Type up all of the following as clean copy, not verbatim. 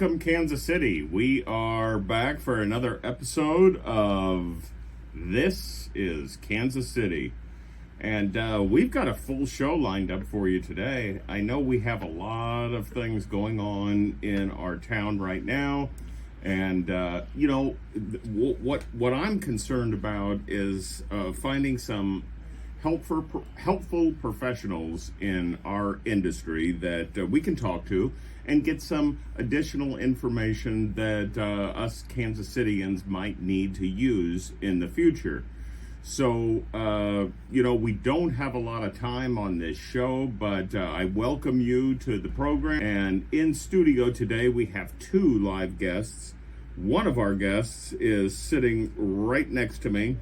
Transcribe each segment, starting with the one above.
Welcome, Kansas City. We are back for another episode of This is Kansas City. And we've got a full show lined up for you today. I know we have a lot of things going on in our town right now. And, what I'm concerned about is finding some helpful professionals in our industry that we can talk to and get some additional information that us Kansas Cityans might need to use in the future. So, we don't have a lot of time on this show, but I welcome you to the program. And in studio today, we have two live guests. One of our guests is sitting right next to me,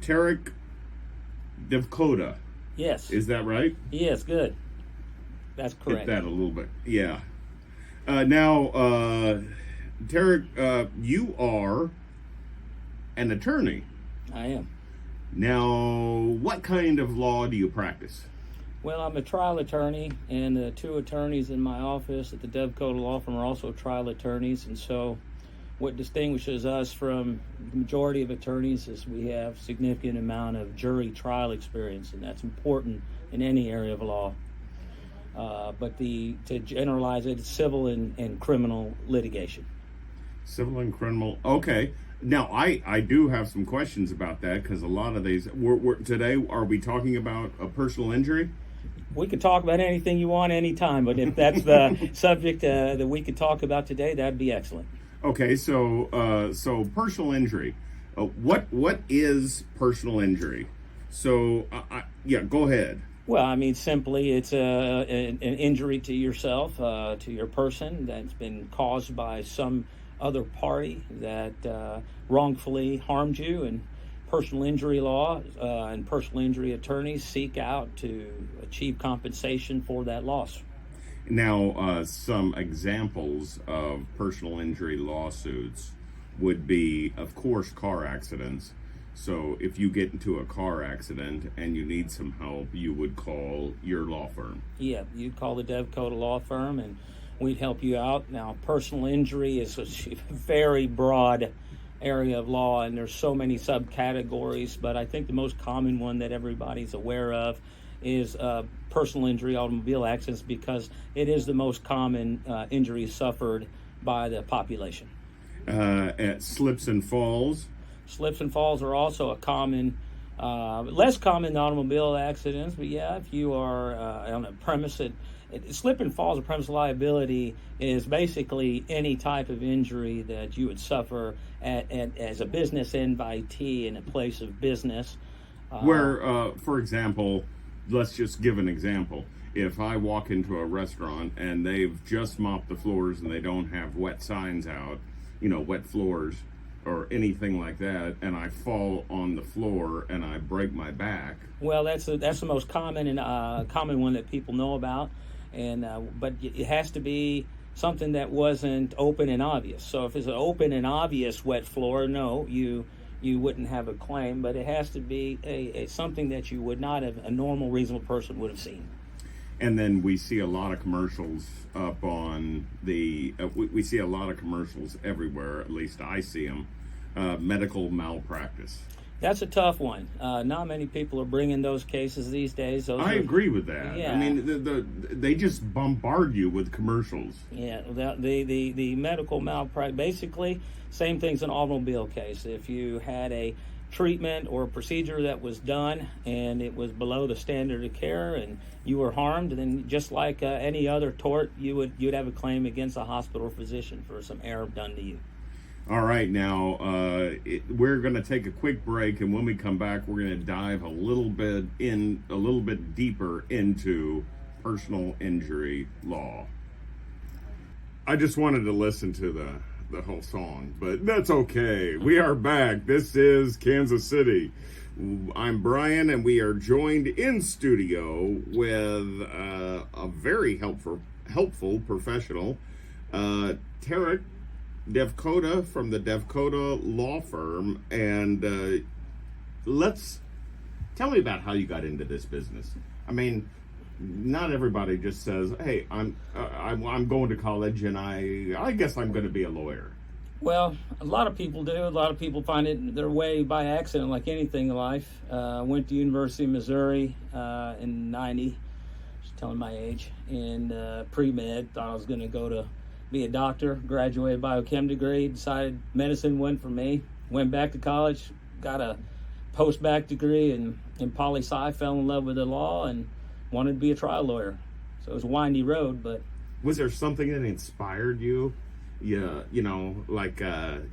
Tarek Devkota. Yes. Is that right? Yes, good. That's correct. Hit that a little bit. Yeah. Tarek, you are an attorney. I am. Now, what kind of law do you practice? Well, I'm a trial attorney, and the two attorneys in my office at the Devkota Law Firm are also trial attorneys. And so what distinguishes us from the majority of attorneys is we have significant amount of jury trial experience, and that's important in any area of law. But to generalize it, it's civil and criminal litigation. Civil and criminal. Okay. Now, I do have some questions about that because a lot of these. Today, are we talking about a personal injury? We could talk about anything you want anytime, but if that's the subject that we could talk about today, that'd be excellent. Okay, so personal injury. What is personal injury? So, go ahead. Well, I mean, simply, it's an injury to yourself, to your person that's been caused by some other party that wrongfully harmed you. And personal injury law and personal injury attorneys seek out to achieve compensation for that loss. Now, some examples of personal injury lawsuits would be, of course, car accidents. So if you get into a car accident and you need some help, you would call your law firm. Yeah, you'd call the Devkota Law Firm and we'd help you out. Now, personal injury is a very broad area of law, and there's so many subcategories, but I think the most common one that everybody's aware of is personal injury automobile accidents, because it is the most common injury suffered by the population. At slips and falls. Slips and falls are also a common, less common than automobile accidents, but yeah, if you are on a premise slip and falls or premise liability is basically any type of injury that you would suffer as a business invitee in a place of business. Where, for example, let's just give an example. If I walk into a restaurant and they've just mopped the floors and they don't have wet signs out, wet floors or anything like that, and I fall on the floor and I break my back. Well, that's the most common one that people know about. And but it has to be something that wasn't open and obvious. So if it's an open and obvious wet floor, no, you wouldn't have a claim. But it has to be a something that you would not have, a normal, reasonable person would have seen. And then we see a lot of commercials up on the. We see a lot of commercials everywhere. At least I see them. Medical malpractice. That's a tough one. Not many people are bringing those cases these days. I agree with that. Yeah. I mean, they just bombard you with commercials. Yeah, the medical malpractice, basically, same thing's an automobile case. If you had a treatment or a procedure that was done and it was below the standard of care and you were harmed, then just like any other tort, you'd have a claim against a hospital physician for some error done to you. All right, now we're going to take a quick break, and when we come back, we're going to dive a little bit deeper into personal injury law. I just wanted to listen to the whole song, but that's okay. We are back. This is Kansas City. I'm Brian, and we are joined in studio with a very helpful professional, Tarek Devkota from the Devkota Law Firm, and tell me about how you got into this business. I mean, not everybody just says, "Hey, I'm going to college, and I guess I'm going to be a lawyer." Well, a lot of people do. A lot of people find it their way by accident, like anything in life. Went to University of Missouri in '90. Just telling my age. In pre-med, thought I was going to go to be a doctor. Graduated biochem degree. Decided medicine went for me. Went back to college. Got a post-bac degree in poli-sci. Fell in love with the law and wanted to be a trial lawyer. So it was a windy road, but. Was there something that inspired you? Yeah, like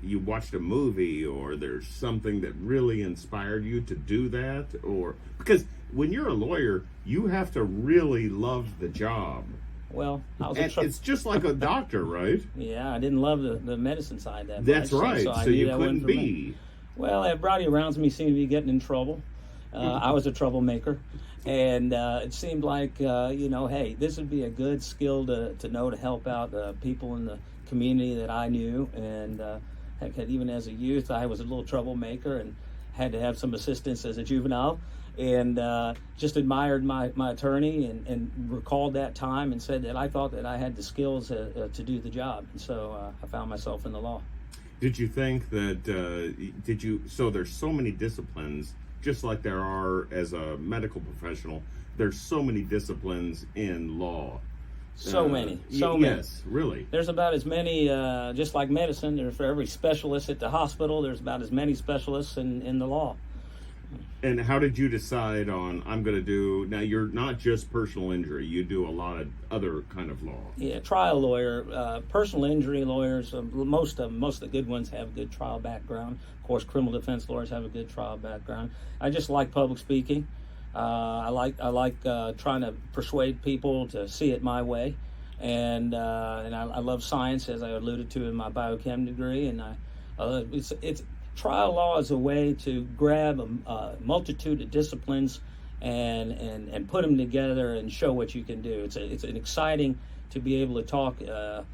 you watched a movie, or there's something that really inspired you to do that, or because when you're a lawyer, you have to really love the job. Well, it's just like a doctor, right? Yeah, I didn't love the medicine side that much. That's right. So you couldn't be. Me. Well, everybody around me seemed to be getting in trouble. I was a troublemaker. And it seemed like, hey, this would be a good skill to know to help out people in the community that I knew. And heck, even as a youth, I was a little troublemaker and had to have some assistance as a juvenile. And just admired my attorney and recalled that time and said that I thought that I had the skills to do the job. And so I found myself in the law. Did you think that, so there's so many disciplines, just like there are as a medical professional, there's so many disciplines in law. So many. Yes, really. There's about as many, just like medicine, there's for every specialist at the hospital, there's about as many specialists in the law. And how did you decide on, I'm going to do, now you're not just personal injury, you do a lot of other kind of law. Yeah, trial lawyer, personal injury lawyers, most of the good ones have a good trial background. Of course, criminal defense lawyers have a good trial background. I just like public speaking. I like trying to persuade people to see it my way. And I love science, as I alluded to in my biochem degree. And it's trial law is a way to grab a multitude of disciplines and put them together and show what you can do. It's an exciting to be able to talk to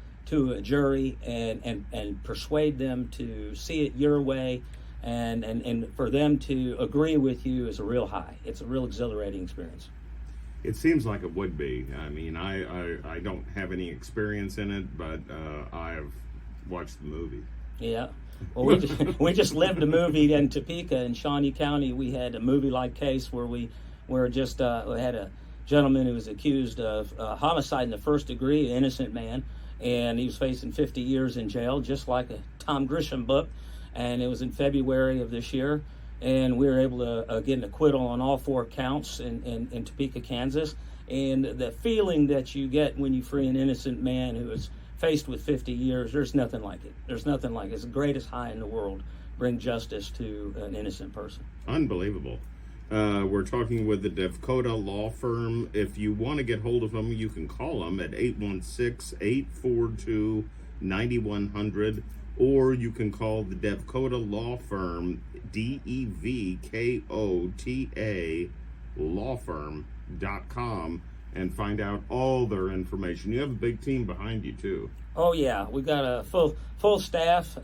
a jury and persuade them to see it your way, and for them to agree with you is a real high. It's a real exhilarating experience. It seems like it would be. I mean, I don't have any experience in it, but I've watched the movie. Yeah. Well, we just lived a movie in Topeka in Shawnee County. We had a movie-like case where we had a gentleman who was accused of homicide in the first degree, an innocent man, and he was facing 50 years in jail, just like a Tom Grisham book. And it was in February of this year, and we were able to get an acquittal on all 4 counts in Topeka, Kansas. And the feeling that you get when you free an innocent man who is faced with 50 years, there's nothing like it. There's nothing like it. It's the greatest high in the world. Bring justice to an innocent person. Unbelievable. We're talking with the Devkota Law Firm. If you want to get hold of them, you can call them at 816-842-9100, or you can call the Devkota Law Firm, DEVKOTA lawfirm.com, and find out all their information. You have a big team behind you too. Oh yeah, we've got a full staff.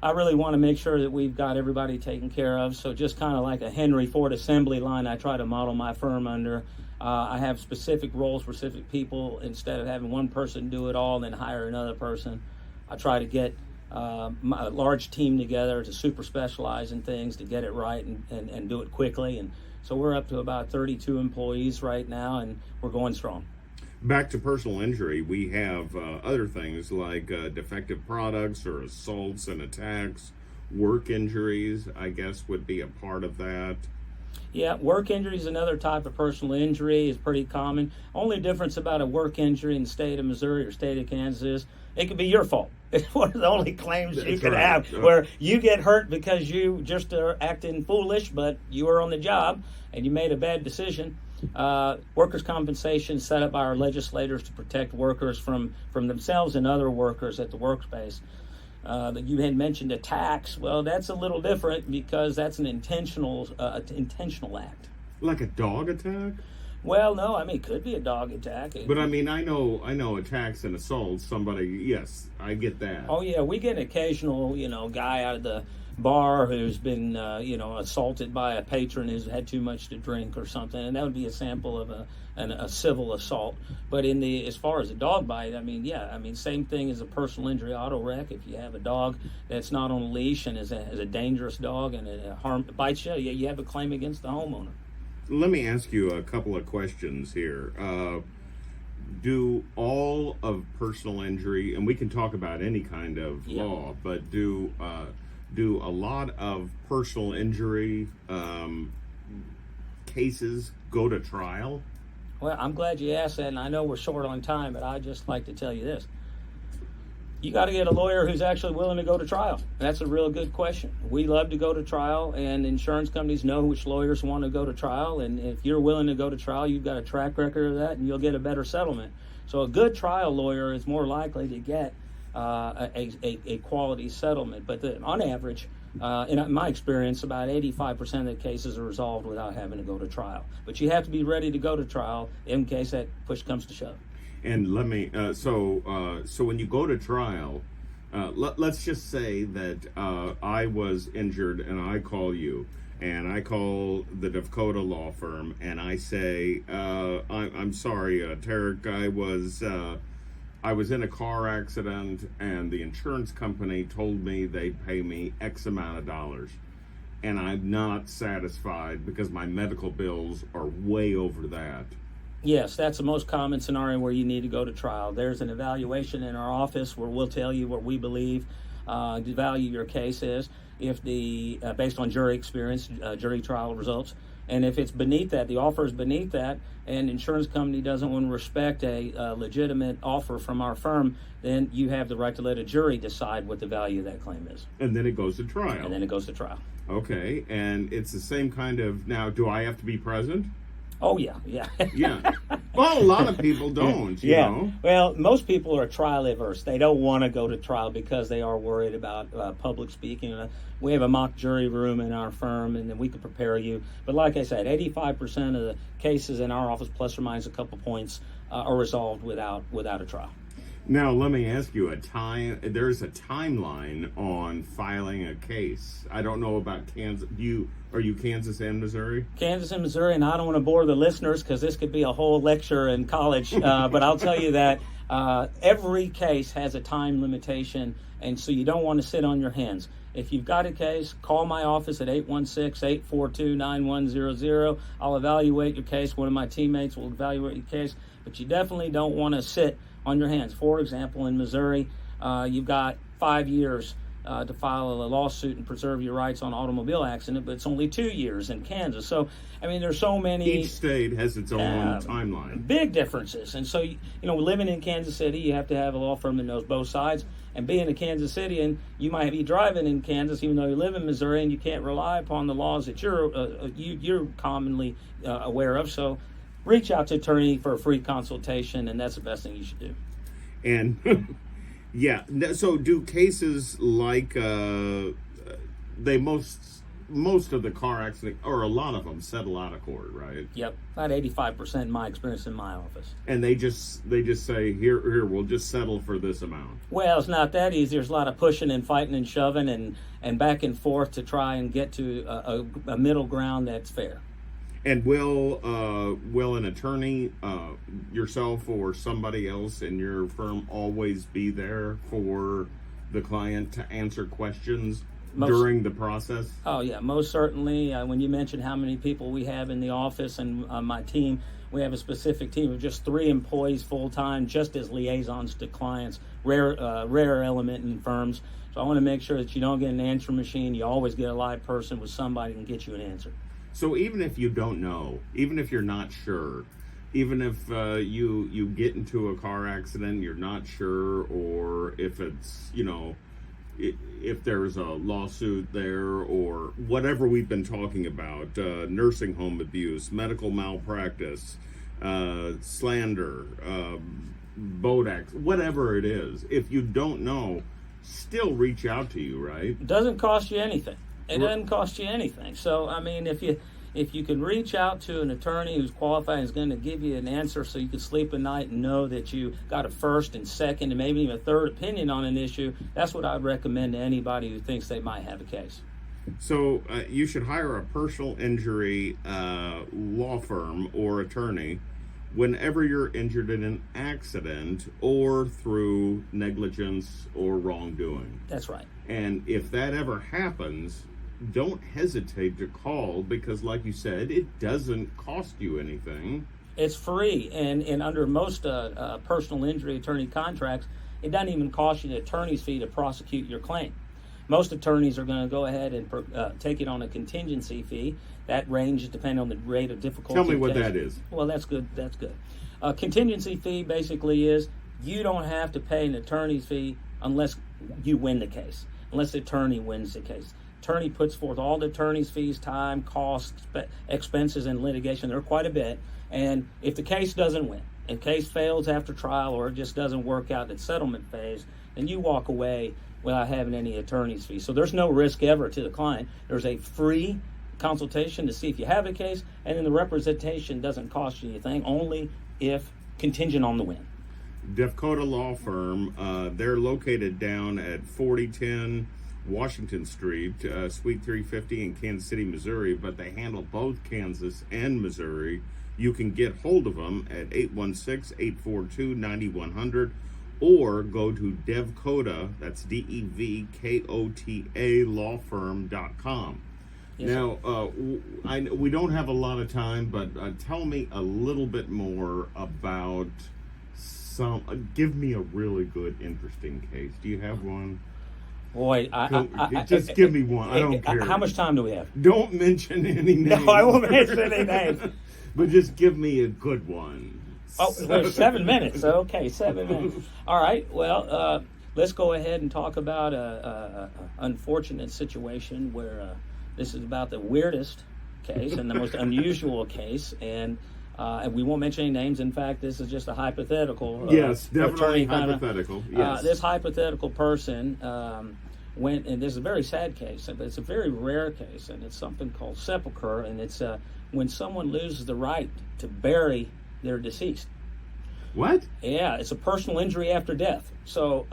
I really want to make sure that we've got everybody taken care of. So just kind of like a Henry Ford assembly line, I try to model my firm under. I have specific roles, specific people. Instead of having one person do it all and then hire another person, I try to get a large team together to super specialize in things to get it right and do it quickly. And so we're up to about 32 employees right now, and we're going strong. Back to personal injury, we have other things like defective products or assaults and attacks. Work injuries, I guess, would be a part of that. Yeah, work injury is another type of personal injury. It's pretty common. Only difference about a work injury in the state of Missouri or state of Kansas is it could be your fault. It's one of the only claims you could have where you get hurt because you just are acting foolish, but you were on the job and you made a bad decision. Workers' compensation set up by our legislators to protect workers from themselves and other workers at the workspace. That you had mentioned attacks. Well, that's a little different because that's an intentional act. Like a dog attack? Well, no, I mean, it could be a dog attack. But I mean, I know attacks and assaults. Somebody, yes, I get that. Oh yeah, we get an occasional, guy out of the bar who's been, assaulted by a patron who's had too much to drink or something, and that would be a sample of a civil assault. But as far as a dog bite, I mean, same thing as a personal injury auto wreck. If you have a dog that's not on a leash and is a dangerous dog and it bites you, you have a claim against the homeowner. Let me ask you a couple of questions here. Do all of personal injury, and we can talk about any kind of law, but do a lot of personal injury cases go to trial? Well, I'm glad you asked that, and I know we're short on time, but I'd just like to tell you this. You got to get a lawyer who's actually willing to go to trial. That's a real good question. We love to go to trial, and insurance companies know which lawyers want to go to trial, and if you're willing to go to trial, you've got a track record of that, and you'll get a better settlement. So a good trial lawyer is more likely to get a quality settlement. But on average, in my experience, about 85% of the cases are resolved without having to go to trial. But you have to be ready to go to trial in case that push comes to shove. And let me, so when you go to trial, let's just say that I was injured and I call you, and I call the Devkota Law Firm, and I say, I'm sorry, Tarek, I was in a car accident, and the insurance company told me they'd pay me X amount of dollars, and I'm not satisfied because my medical bills are way over that. Yes, that's the most common scenario where you need to go to trial. There's an evaluation in our office where we'll tell you what we believe the value of your case is, if based on jury experience, jury trial results. And if it's beneath that, the offer is beneath that, and the insurance company doesn't want to respect a legitimate offer from our firm, then you have the right to let a jury decide what the value of that claim is. And then it goes to trial. Okay, and it's the same kind of, now, do I have to be present? Oh, yeah. Yeah. Well, a lot of people don't, you know. Well, most people are trial averse. They don't want to go to trial because they are worried about public speaking. We have a mock jury room in our firm, and then we can prepare you. But like I said, 85% of the cases in our office, plus or minus a couple points, are resolved without a trial. Now, let me ask you there's a timeline on filing a case. I don't know about Kansas. Are you Kansas and Missouri? Kansas and Missouri, and I don't want to bore the listeners because this could be a whole lecture in college, but I'll tell you that every case has a time limitation, and so you don't want to sit on your hands. If you've got a case, call my office at 816-842-9100. I'll evaluate your case. One of my teammates will evaluate your case, but you definitely don't want to sit on your hands. For example, in Missouri, you've got 5 years to file a lawsuit and preserve your rights on automobile accident, but it's only 2 years in Kansas. So, I mean, there's so many. Each state has its own timeline. Big differences. And so, living in Kansas City, you have to have a law firm that knows both sides. And being in Kansas City, and you might be driving in Kansas, even though you live in Missouri, and you can't rely upon the laws that you're commonly aware of. So, reach out to an attorney for a free consultation, and that's the best thing you should do. And yeah, so do cases like most of the car accident, or a lot of them, settle out of court, right? Yep, about 85% in my experience in my office. And they just say, here, we'll just settle for this amount. Well, it's not that easy. There's a lot of pushing and fighting and shoving and back and forth to try and get to a middle ground that's fair. And will an attorney, yourself or somebody else in your firm, always be there for the client to answer questions during the process? Oh, yeah, most certainly. When you mentioned how many people we have in the office and my team, we have a specific team of just 3 employees full-time, just as liaisons to clients, rare element in firms. So I want to make sure that you don't get an answer machine. You always get a live person with somebody who can get you an answer. So even if you don't know, even if you're not sure, even if you get into a car accident, you're not sure, or if it's, if there's a lawsuit there, or whatever we've been talking about, nursing home abuse, medical malpractice, slander, boat accident, whatever it is, if you don't know, still reach out to you, right? It doesn't cost you anything. It doesn't cost you anything. So, I mean, if if you can reach out to an attorney who's qualified and is going to give you an answer so you can sleep at night and know that you got a first and second and maybe even a third opinion on an issue, that's what I would recommend to anybody who thinks they might have a case. So you should hire a personal injury law firm or attorney whenever you're injured in an accident or through negligence or wrongdoing. That's right. And if that ever happens, don't hesitate to call, because like you said, it doesn't cost you anything. It's free, and under most personal injury attorney contracts, it doesn't even cost you the attorney's fee to prosecute your claim. Most attorneys are going to go ahead and take it on a contingency fee. That ranges depending on the rate of difficulty. Tell me what that is. Well, that's good. That's good. A contingency fee basically is you don't have to pay an attorney's fee unless you win the case, unless the attorney wins the case. Attorney puts forth all the attorney's fees, time, costs, expenses, and litigation. There are quite a bit. And if the case doesn't win, and case fails after trial, or it just doesn't work out at settlement phase, then you walk away without having any attorney's fees. So there's no risk ever to the client. There's a free consultation to see if you have a case, and then the representation doesn't cost you anything, only if contingent on the win. Devkota Law Firm, they're located down at 4010 Washington Street, Suite 350 in Kansas City, Missouri, but they handle both Kansas and Missouri. You can get hold of them at 816-842-9100 or go to Devkota, that's DEVKOTA lawfirm.com. Yes, now, we don't have a lot of time, but tell me a little bit more about give me a really good, interesting case. Do you have one? Boy, just give me one. I don't care. How much time do we have? Don't mention any names. No, I won't mention any names. But just give me a good one. Oh, there's 7 minutes. Okay, 7 minutes. All right. Well, let's go ahead and talk about a unfortunate situation where this is about the weirdest case and the most unusual case, and we won't mention any names. In fact, this is just a hypothetical. Yes, definitely hypothetical. Yes. This hypothetical person went, and this is a very sad case, but it's a very rare case, and it's something called sepulcher, and it's when someone loses the right to bury their deceased. What? Yeah, it's a personal injury after death. So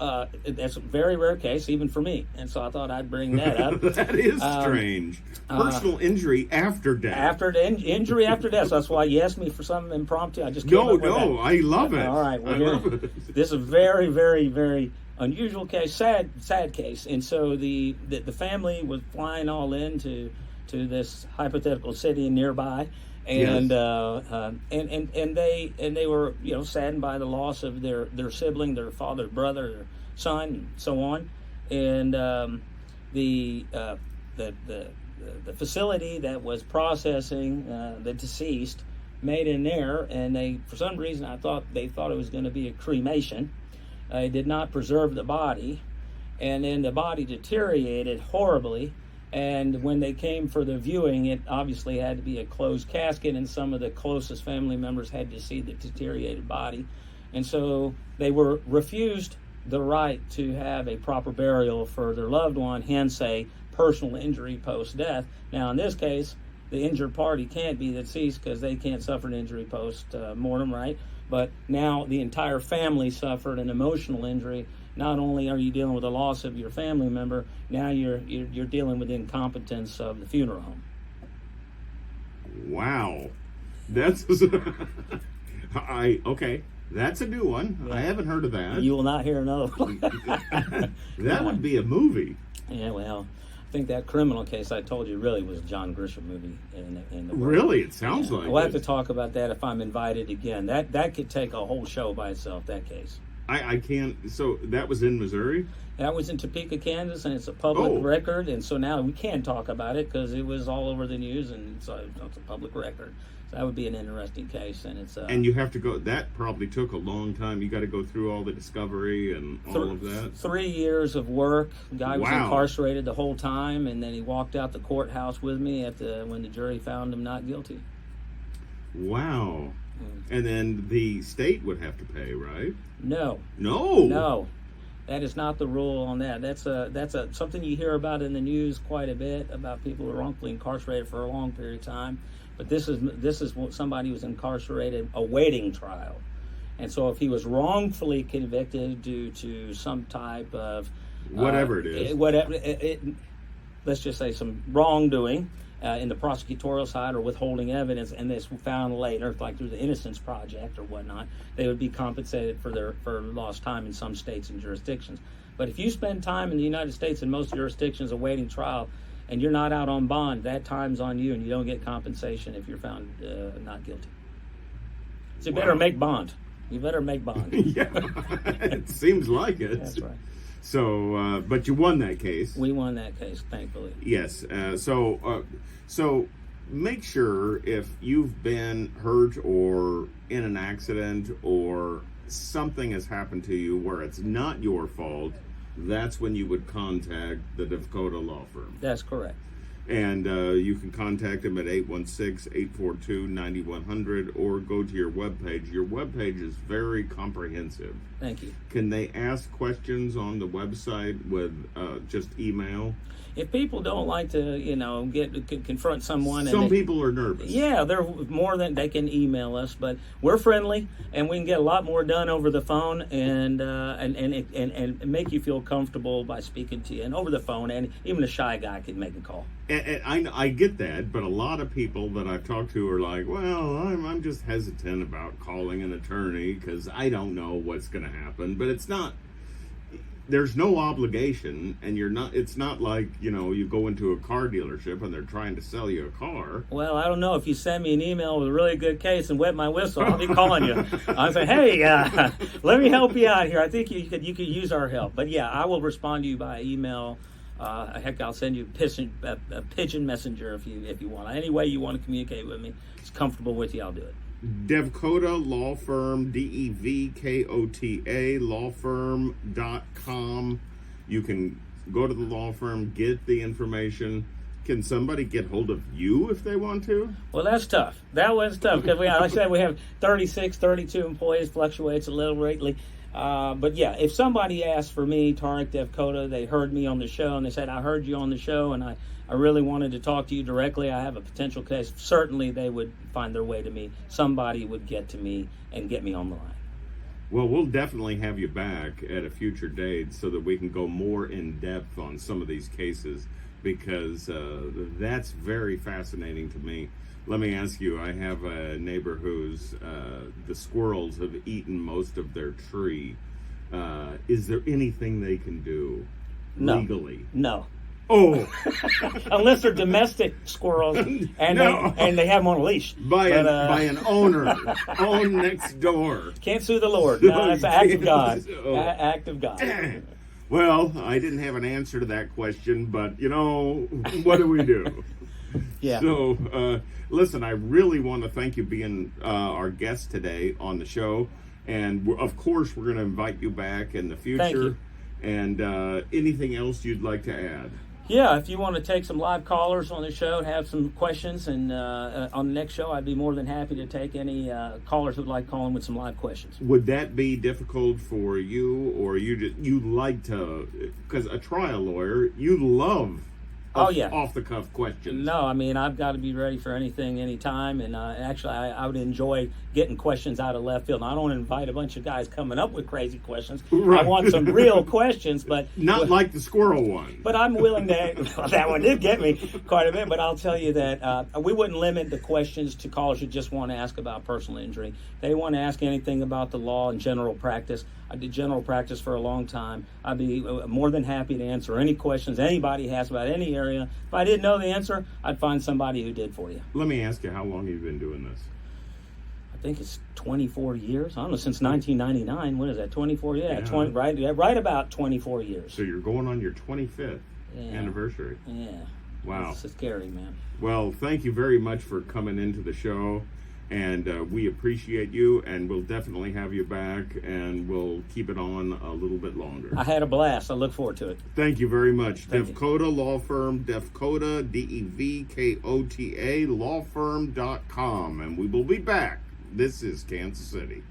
that's a very rare case, even for me. And so I thought I'd bring that up. That is strange. Personal injury after death. Injury after death. So that's why you asked me for something impromptu. I just came up with that. I love it. All right. Well, this is a very, very, very unusual case, sad case. And so the family was flying all into this hypothetical city nearby. And yes. And they were saddened by the loss of their sibling, their father, brother, their son, and so on. And the facility that was processing the deceased made an error, and they, for some reason, they thought it was going to be a cremation. They did not preserve the body, and then the body deteriorated horribly. And when they came for the viewing, it obviously had to be a closed casket, and some of the closest family members had to see the deteriorated body. And so they were refused the right to have a proper burial for their loved one, hence a personal injury post-death. Now, in this case, the injured party can't be the deceased because they can't suffer an injury post-mortem, right? But now the entire family suffered an emotional injury. Not only are you dealing with the loss of your family member, now you're dealing with the incompetence of the funeral home. Wow, that's okay. That's a new one. Yeah. I haven't heard of that. You will not hear another one. That would be a movie. Yeah, well, I think that criminal case I told you really was a John Grisham movie. In the really, it sounds like. We'll have to talk about that if I'm invited again. That could take a whole show by itself. That case. I can't. So that was in Missouri? That was in Topeka, Kansas, and it's a public record. And so now we can talk about it because it was all over the news, and so it's a public record. So that would be an interesting case, and it's. And you have to go. That probably took a long time. You got to go through all the discovery and all of that. 3 years of work. The guy was incarcerated the whole time, and then he walked out the courthouse with me when the jury found him not guilty. Wow. And then the state would have to pay, right? No. That is not the rule on that. That's something you hear about in the news quite a bit, about people who are wrongfully incarcerated for a long period of time. But this is what somebody who's incarcerated awaiting trial. And so if he was wrongfully convicted due to some type of whatever it is, let's just say some wrongdoing in the prosecutorial side or withholding evidence, and this found later, like through the Innocence Project or whatnot, they would be compensated for lost time in some states and jurisdictions. But if you spend time in the United States in most jurisdictions awaiting trial, and you're not out on bond, that time's on you, and you don't get compensation if you're found not guilty. So you better make bond. You better make bond. Yeah, it seems like it. That's right. So, but you won that case. We won that case, thankfully. Yes. So make sure if you've been hurt or in an accident or something has happened to you where it's not your fault, that's when you would contact the Devkota Law Firm. That's correct. And you can contact them at 816-842-9100 or go to your webpage. Your webpage is very comprehensive. Thank you. Can they ask questions on the website with just email? If people don't like to, confront someone, some people are nervous. Yeah, they're more than they can email us, but we're friendly and we can get a lot more done over the phone and make you feel comfortable by speaking to you and over the phone. And even a shy guy can make a call. And I get that, but a lot of people that I've talked to are like, well, I'm just hesitant about calling an attorney because I don't know what's going to happen. But it's not. There's no obligation, and it's not like, you go into a car dealership and they're trying to sell you a car. Well, I don't know. If you send me an email with a really good case and wet my whistle, I'll be calling you. I'll say, hey, let me help you out here. I think you could use our help. But yeah, I will respond to you by email. Heck, I'll send you a pigeon messenger if you want. Any way you want to communicate with me, it's comfortable with you, I'll do it. Devkota Law Firm, DEVKOTA, lawfirm.com. You can go to the law firm, get the information. Can somebody get hold of you if they want to? Well, that's tough. That one's tough because, like I said, we have 36, 32 employees, fluctuates a little lately. But yeah, if somebody asked for me, Tarek Devkota, they heard me on the show and they said, I heard you on the show and I really wanted to talk to you directly. I have a potential case. Certainly they would find their way to me. Somebody would get to me and get me on the line. Well, we'll definitely have you back at a future date so that we can go more in depth on some of these cases because that's very fascinating to me. Let me ask you, I have a neighbor who's, the squirrels have eaten most of their tree. Is there anything they can do legally? No. Oh, unless they're domestic squirrels and they have them on a leash by an owner owned next door. Can't sue the Lord. No, it's an act of God. Act of God. Well, I didn't have an answer to that question, but what do we do? Yeah. So, listen, I really want to thank you being our guest today on the show, and of course, we're going to invite you back in the future. Thank you. And anything else you'd like to add? Yeah, if you want to take some live callers on the show and have some questions, and on the next show, I'd be more than happy to take any callers who'd like calling with some live questions. Would that be difficult for you, or you like to? Because a trial lawyer, you love off-the-cuff questions. No, I mean, I've got to be ready for anything, anytime, and actually, I would enjoy getting questions out of left field. Now, I don't invite a bunch of guys coming up with crazy questions. Right. I want some real questions, but not like the squirrel one. But I'm willing to. Well, that one did get me quite a bit, but I'll tell you that we wouldn't limit the questions to callers who just want to ask about personal injury. They want to ask anything about the law and general practice. I did general practice for a long time. I'd be more than happy to answer any questions anybody has about any area. If I didn't know the answer, I'd find somebody who did for you. Let me ask you, how long have you been doing this? I think it's 24 years. I don't know, since 1999. What is that, 24? Yeah, 20, right about 24 years. So you're going on your 25th anniversary. Yeah. Wow. It's scary, man. Well, thank you very much for coming into the show. And we appreciate you, and we'll definitely have you back, and we'll keep it on a little bit longer. I had a blast. I look forward to it. Thank you very much. Devkota you. Law Firm, Devkota, DEVKOTA, lawfirm.com, and we will be back. This is Kansas City.